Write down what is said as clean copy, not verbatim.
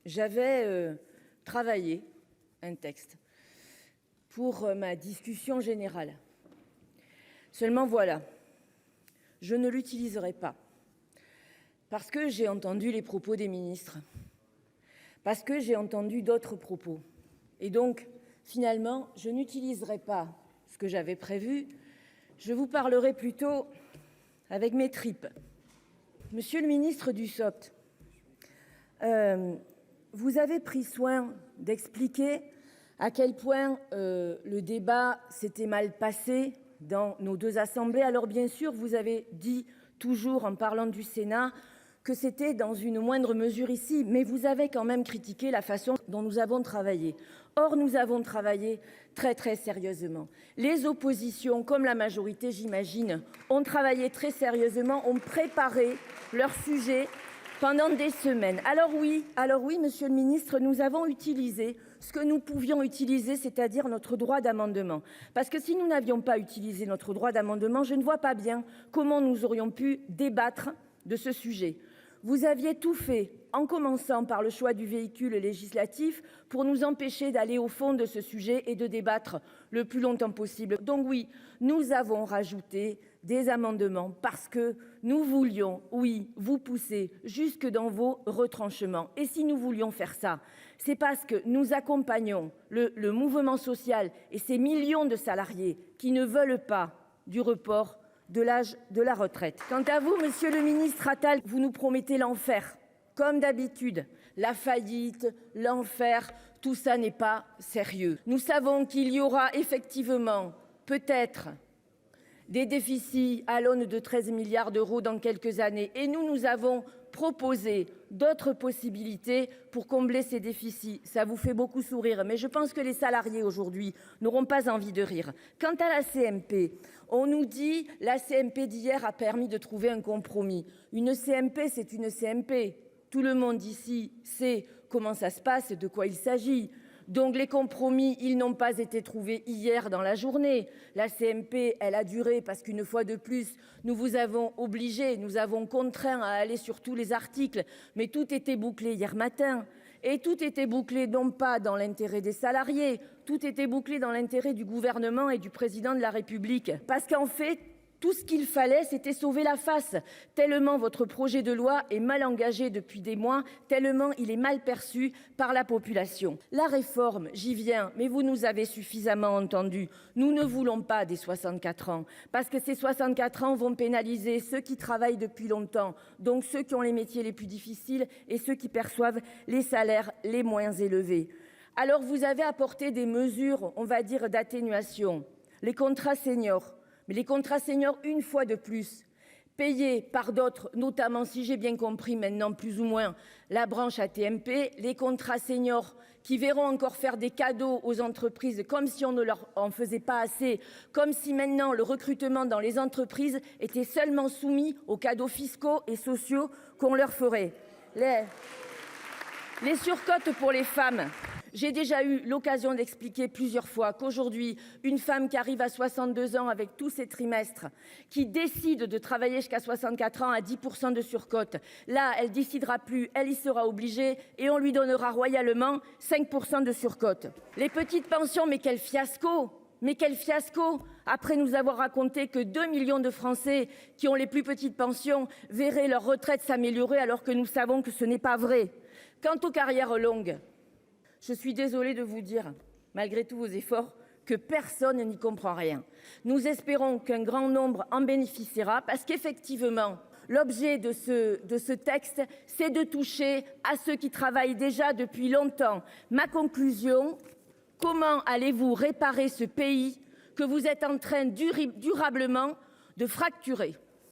j'avais travaillé un texte pour ma discussion générale. Seulement voilà, je ne l'utiliserai pas parce que j'ai entendu les propos des ministres, parce que j'ai entendu d'autres propos. Et donc, finalement, je n'utiliserai pas ce que j'avais prévu, je vous parlerai plutôt avec mes tripes. Monsieur le ministre Dussopt, vous avez pris soin d'expliquer à quel point le débat s'était mal passé dans nos deux assemblées. Alors bien sûr, vous avez dit toujours en parlant du Sénat que c'était dans une moindre mesure ici, mais vous avez quand même critiqué la façon dont nous avons travaillé. Or, nous avons travaillé très sérieusement. Les oppositions, comme la majorité, j'imagine, ont travaillé très sérieusement, ont préparé leur sujet pendant des semaines. Alors oui, monsieur le ministre, nous avons utilisé ce que nous pouvions utiliser, c'est-à-dire notre droit d'amendement. Parce que si nous n'avions pas utilisé notre droit d'amendement, je ne vois pas bien comment nous aurions pu débattre de ce sujet. Vous aviez tout fait, en commençant par le choix du véhicule législatif, pour nous empêcher d'aller au fond de ce sujet et de débattre le plus longtemps possible. Donc oui, nous avons rajouté des amendements parce que nous voulions, oui, vous pousser jusque dans vos retranchements. Et si nous voulions faire ça, c'est parce que nous accompagnons le mouvement social et ces millions de salariés qui ne veulent pas du report de l'âge de la retraite. Quant à vous, monsieur le ministre Attal, vous nous promettez l'enfer. Comme d'habitude, la faillite, l'enfer, tout ça n'est pas sérieux. Nous savons qu'il y aura effectivement, peut-être, des déficits à l'aune de 13 milliards d'euros dans quelques années. Et nous avons proposé d'autres possibilités pour combler ces déficits. Ça vous fait beaucoup sourire, mais je pense que les salariés aujourd'hui n'auront pas envie de rire. Quant à la CMP, on nous dit la CMP d'hier a permis de trouver un compromis. Une CMP, c'est une CMP. Tout le monde ici sait comment ça se passe et de quoi il s'agit. Donc les compromis, ils n'ont pas été trouvés hier dans la journée. La CMP, elle a duré parce qu'une fois de plus, nous vous avons obligés, nous avons contraints à aller sur tous les articles. Mais tout était bouclé hier matin. Et tout était bouclé non pas dans l'intérêt des salariés, tout était bouclé dans l'intérêt du gouvernement et du président de la République. Parce qu'en fait, tout ce qu'il fallait, c'était sauver la face, tellement votre projet de loi est mal engagé depuis des mois, tellement il est mal perçu par la population. La réforme, j'y viens, mais vous nous avez suffisamment entendus. Nous ne voulons pas des 64 ans, parce que ces 64 ans vont pénaliser ceux qui travaillent depuis longtemps, donc ceux qui ont les métiers les plus difficiles et ceux qui perçoivent les salaires les moins élevés. Alors vous avez apporté des mesures, on va dire, d'atténuation. Les contrats seniors. Mais les contrats seniors, une fois de plus, payés par d'autres, notamment, si j'ai bien compris maintenant, plus ou moins, la branche AT-MP, les contrats seniors qui verront encore faire des cadeaux aux entreprises comme si on ne leur en faisait pas assez, comme si maintenant le recrutement dans les entreprises était seulement soumis aux cadeaux fiscaux et sociaux qu'on leur ferait. Les surcotes pour les femmes. J'ai déjà eu l'occasion d'expliquer plusieurs fois qu'aujourd'hui, une femme qui arrive à 62 ans avec tous ses trimestres, qui décide de travailler jusqu'à 64 ans à 10% de surcote, là, elle décidera plus, elle y sera obligée et on lui donnera royalement 5% de surcote. Les petites pensions, mais quel fiasco! Mais quel fiasco! Après nous avoir raconté que 2 millions de Français qui ont les plus petites pensions verraient leur retraite s'améliorer alors que nous savons que ce n'est pas vrai. Quant aux carrières longues, je suis désolée de vous dire, malgré tous vos efforts, que personne n'y comprend rien. Nous espérons qu'un grand nombre en bénéficiera parce qu'effectivement, l'objet de ce texte, c'est de toucher à ceux qui travaillent déjà depuis longtemps. Ma conclusion, comment allez-vous réparer ce pays que vous êtes en train durablement de fracturer ?